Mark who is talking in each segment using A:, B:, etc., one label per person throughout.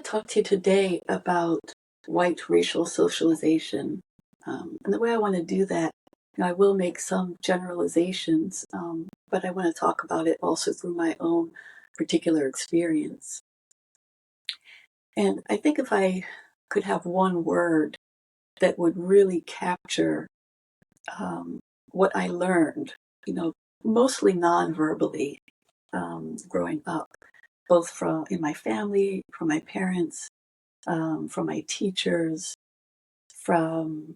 A: want to talk to you today about white racial socialization. And the way I want to do that, I will make some generalizations, but I want to talk about it also through my own particular experience. And I think if I could have one word that would really capture um, what I learned, mostly non-verbally, growing up, both from in my family, from my parents, from my teachers, from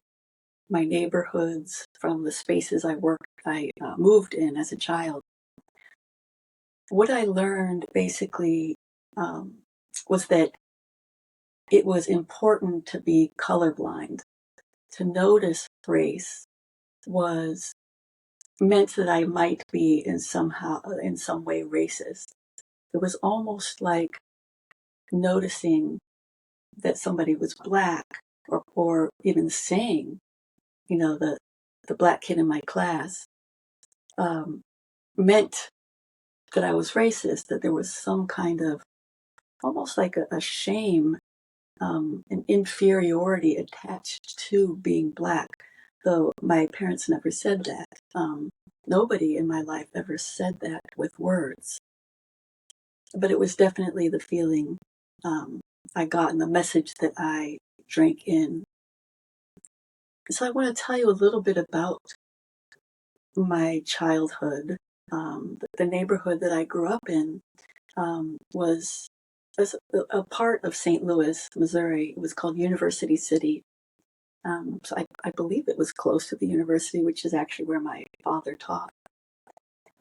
A: my neighborhoods, from the spaces I moved in as a child. What I learned basically um, was that it was important to be colorblind. To notice race was meant that I might be in some way racist. It was almost like noticing that somebody was black, or even saying, the black kid in my class, um, meant that I was racist, that there was some kind of almost like a shame, an inferiority attached to being black, though my parents never said that. Nobody in my life ever said that with words, but it was definitely the feeling I got and the message that I drank in. So I want to tell you a little bit about my childhood. The neighborhood that I grew up in was a part of St. Louis, Missouri. It was called University City. So I believe it was close to the university, which is actually where my father taught.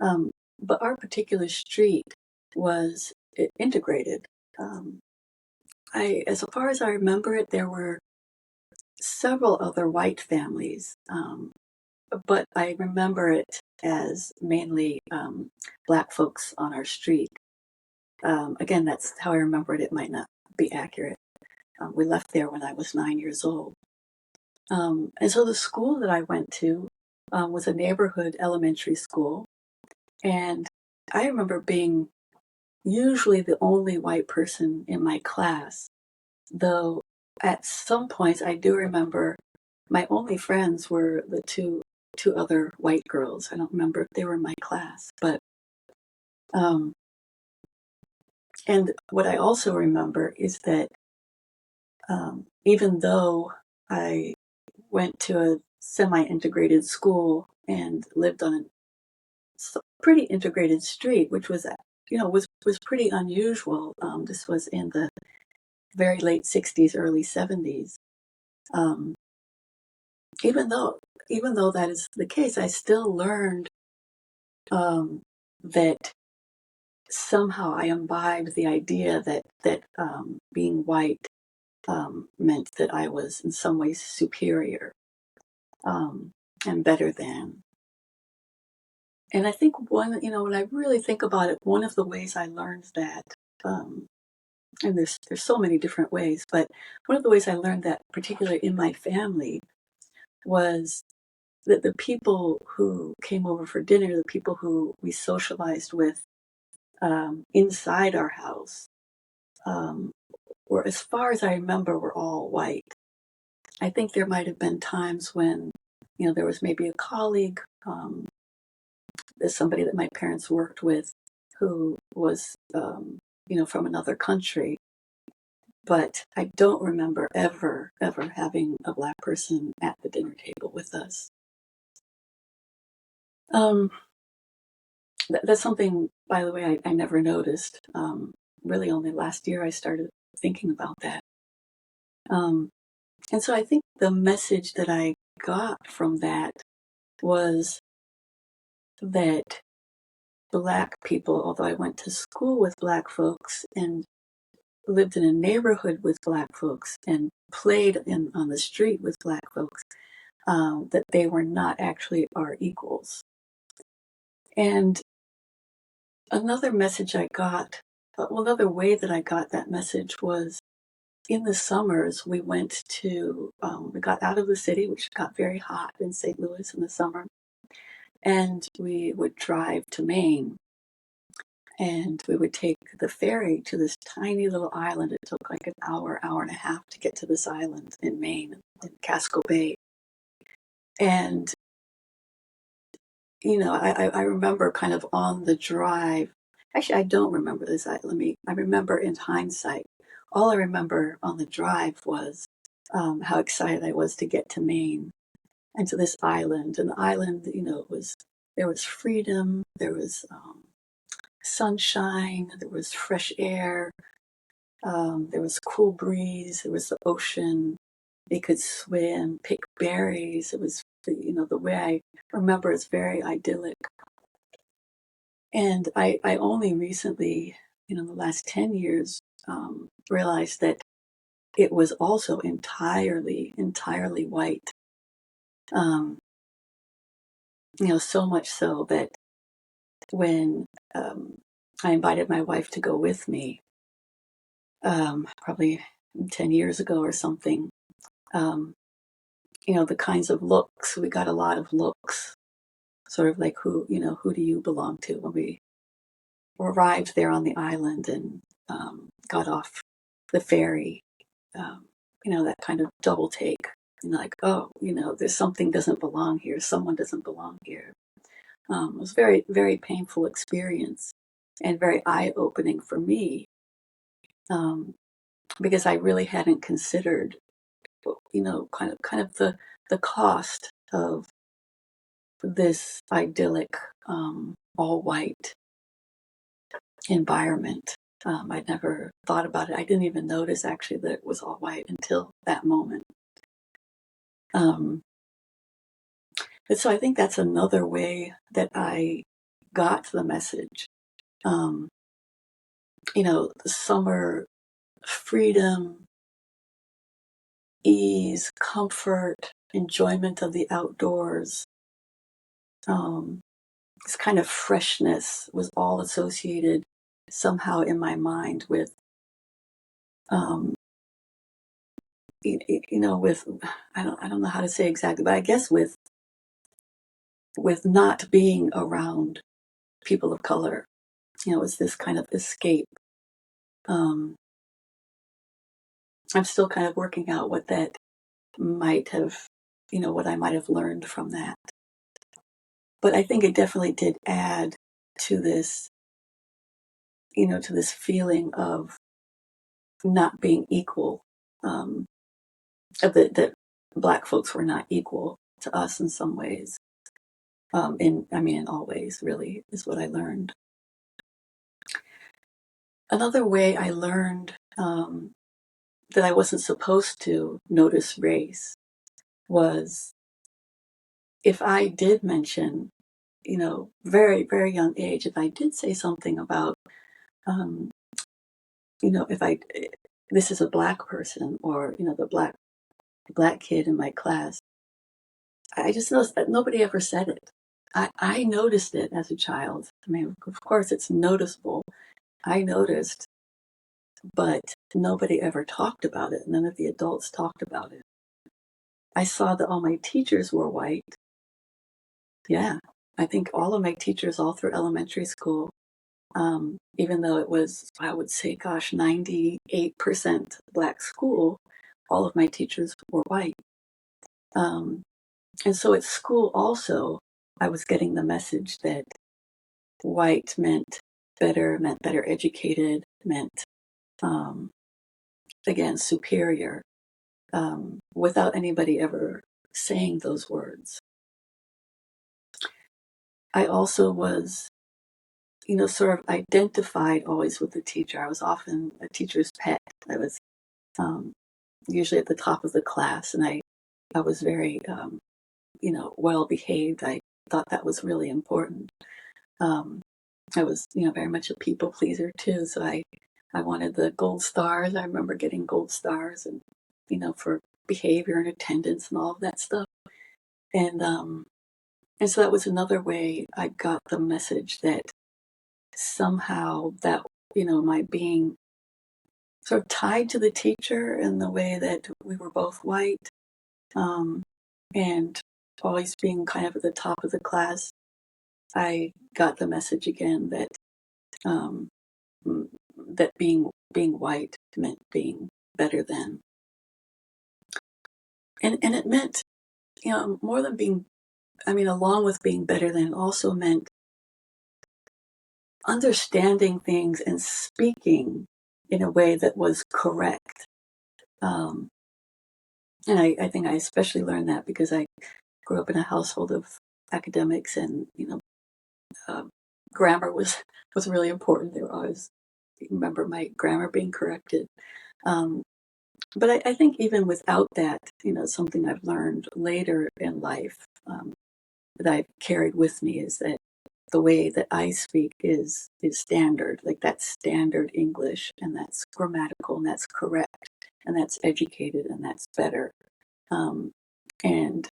A: But our particular street was integrated. As far as I remember it, there were several other white families, but I remember it as mainly black folks on our street. Again, that's how I remember it. It might not be accurate. We left there when I was 9 years old. And so the school that I went to was a neighborhood elementary school. And I remember being usually the only white person in my class, though at some points I do remember my only friends were the two other white girls. I don't remember if they were in my class, but and what I also remember is that even though I went to a semi-integrated school and lived on a pretty integrated street, which was was pretty unusual. This was in the very late '60s, early '70s. Um, even though that is the case, I still learned that somehow I imbibed the idea that being white meant that I was in some ways superior and better than. And I think when I really think about it, one of the ways I learned that, and there's so many different ways, but one of the ways I learned that, particularly in my family, was that the people who came over for dinner, the people who we socialized with inside our house, were, as far as I remember, were all white. I think there might have been times when, there was maybe a colleague, there's somebody that my parents worked with who was, from another country. But I don't remember ever having a black person at the dinner table with us. That's something, by the way, I never noticed. Really only last year I started thinking about that. And so I think the message that I got from that was that black people, although I went to school with black folks and lived in a neighborhood with black folks and played on the street with black folks, that they were not actually our equals. And another message I got, another way that I got that message was in the summers, we got out of the city, which got very hot in St. Louis in the summer, and we would drive to Maine. And we would take the ferry to this tiny little island. It took like an hour, hour and a half to get to this island in Maine, in Casco Bay. And, I remember kind of on the drive. Actually, I don't remember this. I remember in hindsight. All I remember on the drive was how excited I was to get to Maine and to this island. And the island, there was freedom, there was sunshine, there was fresh air, there was cool breeze, there was the ocean. They could swim, pick berries. It was, the way I remember it's very idyllic. And I only recently, in the last 10 years, realized that it was also entirely, entirely white. So much so that when I invited my wife to go with me, probably 10 years ago or something, the kinds of looks, we got a lot of looks, sort of like, who do you belong to, when we arrived there on the island and got off the ferry, that kind of double take, like, oh, there's something doesn't belong here, someone doesn't belong here. It was very, very painful experience and very eye-opening for me, because I really hadn't considered, kind of the cost of this idyllic, all white environment. I'd never thought about it. I didn't even notice actually that it was all white until that moment. And so I think that's another way that I got the message. The summer freedom, ease, comfort, enjoyment of the outdoors, this kind of freshness was all associated somehow in my mind with, with, I don't know how to say exactly, but I guess with not being around people of color, it's this kind of escape. I'm still kind of working out what that might have, what I might have learned from that. But I think it definitely did add to this, to this feeling of not being equal, that Black folks were not equal to us in some ways. In all ways, really, is what I learned. Another way I learned that I wasn't supposed to notice race was, if I did mention, very, very young age, if I did say something about, if this is a Black person, or, the black kid in my class, I just noticed that nobody ever said it. I noticed it as a child. Of course, it's noticeable. I noticed, but nobody ever talked about it. None of the adults talked about it. I saw that all my teachers were white. Yeah, I think all of my teachers all through elementary school, even though it was, I would say, 98% Black school, all of my teachers were white. And so at school also, I was getting the message that white meant better educated, meant, again, superior, without anybody ever saying those words. I also was, sort of identified always with the teacher. I was often a teacher's pet. I was usually at the top of the class, and I was very, well behaved. I thought that was really important. I was, very much a people pleaser too. So I wanted the gold stars. I remember getting gold stars, and, for behavior and attendance and all of that stuff. And so that was another way I got the message that somehow that, my being sort of tied to the teacher in the way that we were both white, and always being kind of at the top of the class, I got the message again that that being white meant being better than, and it meant, more than being. I mean, along with being better than, it also meant understanding things and speaking in a way that was correct. Um, and I think I especially learned that because I grew up in a household of academics, and grammar was really important. There always remember my grammar being corrected. Um, but I think even without that, something I've learned later in life, that I've carried with me, is that the way that I speak is standard, like that's standard English, and that's grammatical, and that's correct, and that's educated, and that's better. Um, and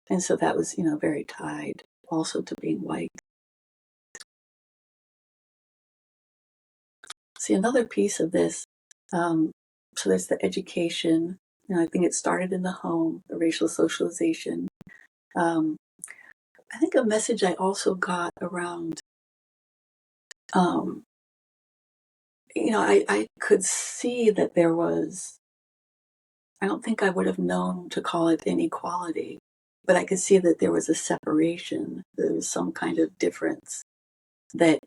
A: and so that was, very tied also to being white. See, another piece of this, so there's the education. I think it started in the home, the racial socialization. Um, I think a message I also got around, um, I could see that there was, I don't think I would have known to call it inequality, but I could see that there was a separation. There was some kind of difference that,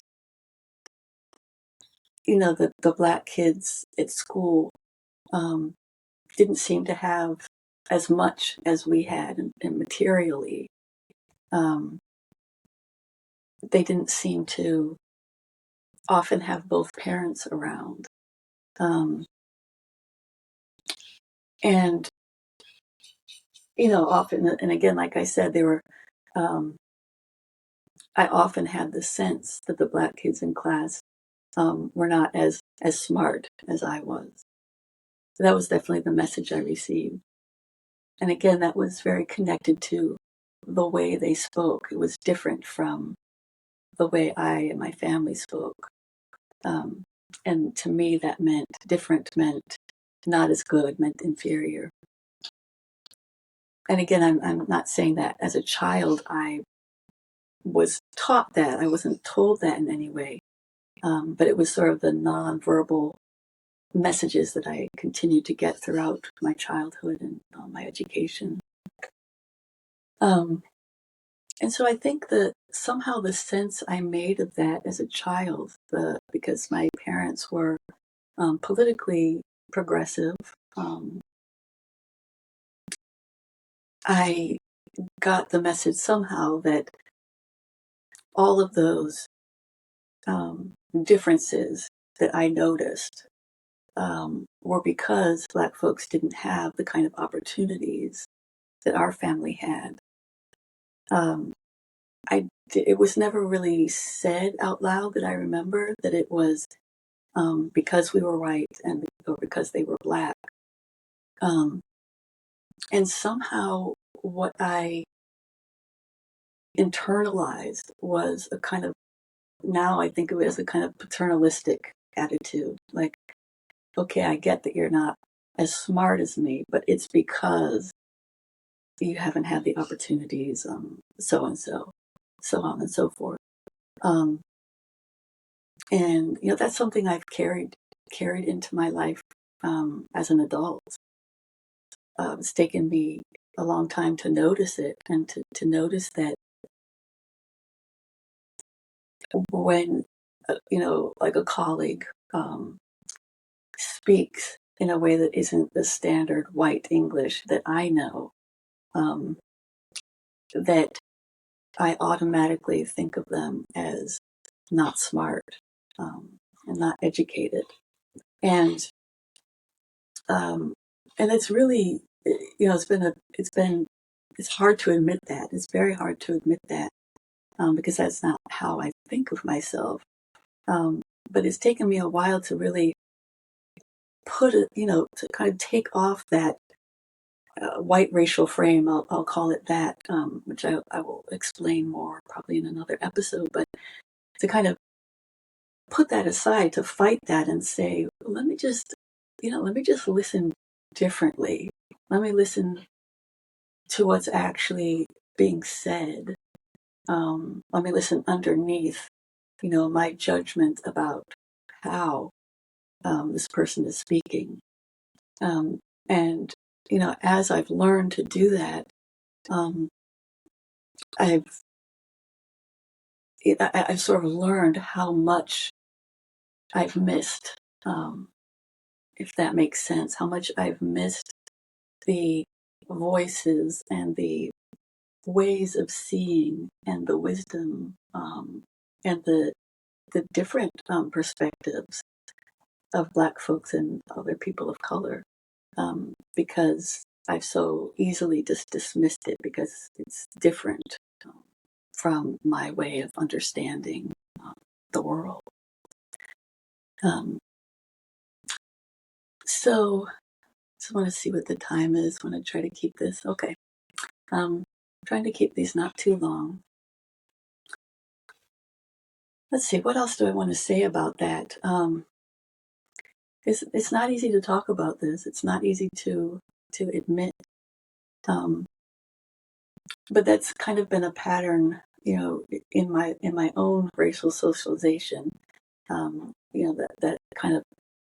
A: the black kids at school, um, didn't seem to have as much as we had, and materially. Um, they didn't seem to often have both parents around. Um, and, often, and again, like I said, um, I often had the sense that the black kids in class, were not as smart as I was. So that was definitely the message I received. And again, that was very connected to the way they spoke. It was different from the way I and my family spoke. Um, and to me, that meant different, meant not as good, meant inferior. And again, I'm not saying that as a child I was taught that. I wasn't told that in any way. But it was sort of the nonverbal messages that I continued to get throughout my childhood and my education. Um, and so I think that somehow the sense I made of that as a child, because my parents were, politically progressive, um, I got the message somehow that all of those, differences that I noticed, were because Black folks didn't have the kind of opportunities that our family had. Um, it was never really said out loud that I remember that it was, because we were white, or because they were Black. Um, and somehow what I internalized was a kind of, now I think of it as a kind of paternalistic attitude. Like, okay, I get that you're not as smart as me, but it's because you haven't had the opportunities, so and so, so on and so forth. Um, and that's something I've carried into my life, as an adult. It's taken me a long time to notice it, and to notice that when, like a colleague, speaks in a way that isn't the standard white English that I know, um, that I automatically think of them as not smart, and not educated. And um, and it's really, it's hard to admit that. It's very hard to admit that, because that's not how I think of myself. Um, but it's taken me a while to really put it, to kind of take off that, white racial frame. I'll call it that, which I will explain more probably in another episode. But to kind of put that aside, to fight that and say, let me just listen differently. Let me listen to what's actually being said. Let me listen underneath my judgment about how this person is speaking. And, as I've learned to do that, um, I've, I've sort of learned how much I've missed, if that makes sense, how much I've missed the voices and the ways of seeing and the wisdom, and the different perspectives of Black folks and other people of color, because I've so easily just dismissed it because it's different, from my way of understanding the world. Um, so just want to see what the time is. Want to try to keep this. Okay. Trying to keep these not too long. Let's see, what else do I want to say about that? It's not easy to talk about this. It's not easy to admit. But that's kind of been a pattern, in my own racial socialization. That kind of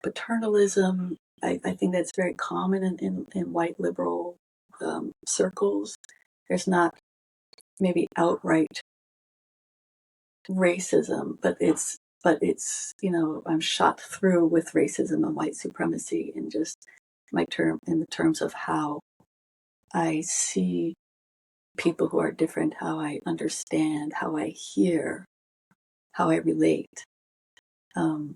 A: paternalism. I think that's very common in white liberal circles. There's not maybe outright racism, but it's I'm shot through with racism and white supremacy in just in the terms of how I see people who are different, how I understand, how I hear, how I relate. And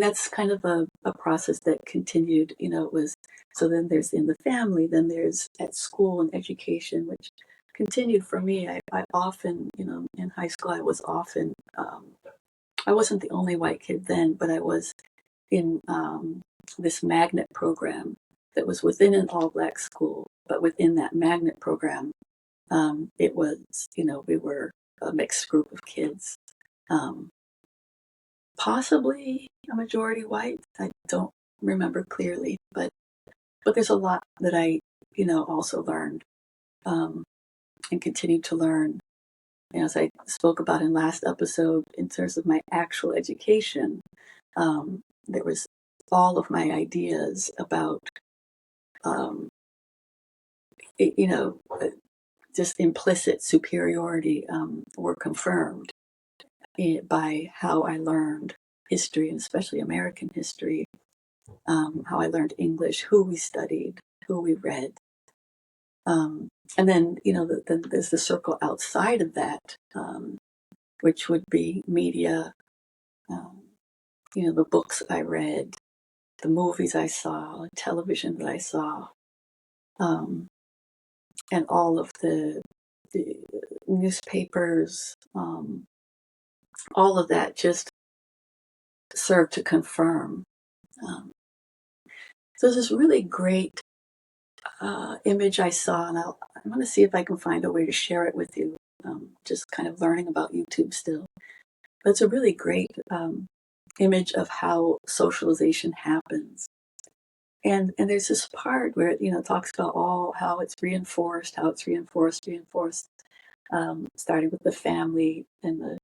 A: that's kind of a process that continued, it was, so then there's in the family, then there's at school and education, which continued for me. I often, in high school, I was often, I wasn't the only white kid then, but I was in this magnet program that was within an all Black school. But within that magnet program, it was, we were a mixed group of kids, possibly a majority white. I don't remember clearly, but there's a lot that I, also learned, and continue to learn. As I spoke about in last episode, in terms of my actual education, there was all of my ideas about, it, just implicit superiority, were confirmed by how I learned history, and especially American history, how I learned English, who we studied, who we read. And then, there's the circle outside of that, which would be media, the books I read, the movies I saw, television that I saw, and all of the newspapers, all of that just served to confirm. So there's this really great image I saw, and I'm going to see if I can find a way to share it with you. Just kind of learning about YouTube still. But it's a really great image of how socialization happens. And there's this part where it talks about how it's reinforced, starting with the family and the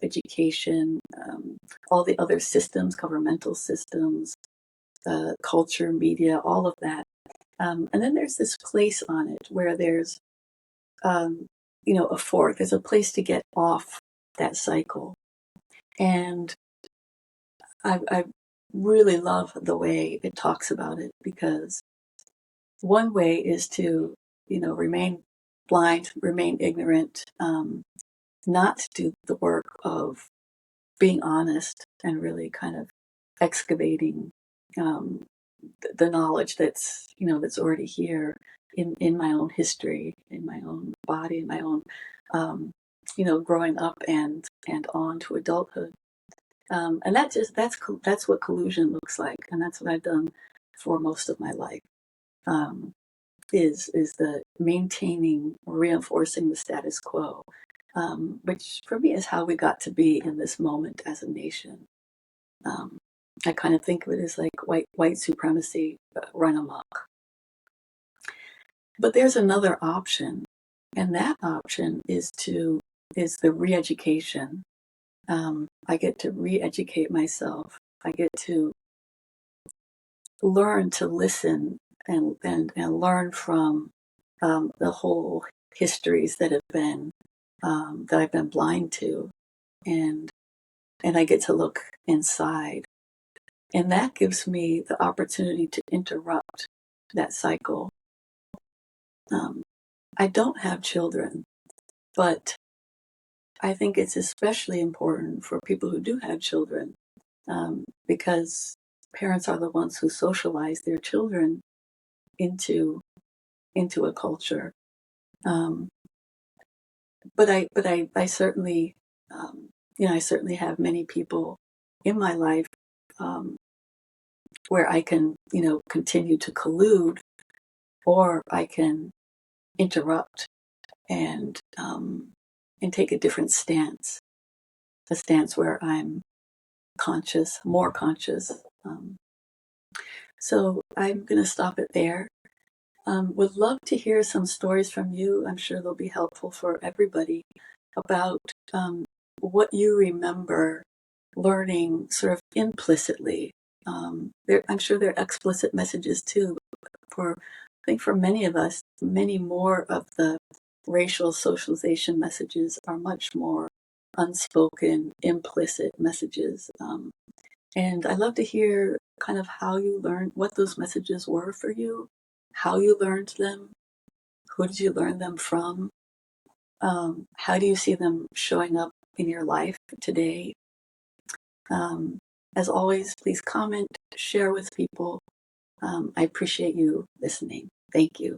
A: education, all the other systems, governmental systems, culture, media, all of that. And then there's this place on it where there's, a fork. There's a place to get off that cycle. And I really love the way it talks about it, because one way is to, remain blind, remain ignorant, not do the work of being honest and really kind of excavating, the knowledge that's already here in my own history, in my own body, in my own, growing up and on to adulthood. And that's what collusion looks like, and that's what I've done for most of my life. Is the maintaining, reinforcing the status quo, which for me is how we got to be in this moment as a nation. I kind of think of it as like white supremacy run amok. But there's another option, and that option is the re-education I get to re-educate myself. I get to learn to listen and learn from the whole histories that have been that I've been blind to, and I get to look inside, and that gives me the opportunity to interrupt that cycle. I don't have children, but I think it's especially important for people who do have children, because parents are the ones who socialize their children into a culture. Um, but I certainly, I certainly have many people in my life um, where I can, continue to collude, or I can interrupt and take a different stance, a stance where I'm conscious, more conscious. So I'm going to stop it there. Would love to hear some stories from you. I'm sure they'll be helpful for everybody about what you remember learning sort of implicitly. I'm sure there are explicit messages too. I think for many of us, many more of the racial socialization messages are much more unspoken, implicit messages. And I'd love to hear kind of how you learned, what those messages were for you, how you learned them, who did you learn them from, how do you see them showing up in your life today. Um, as always, please comment, share with people. I appreciate you listening. Thank you.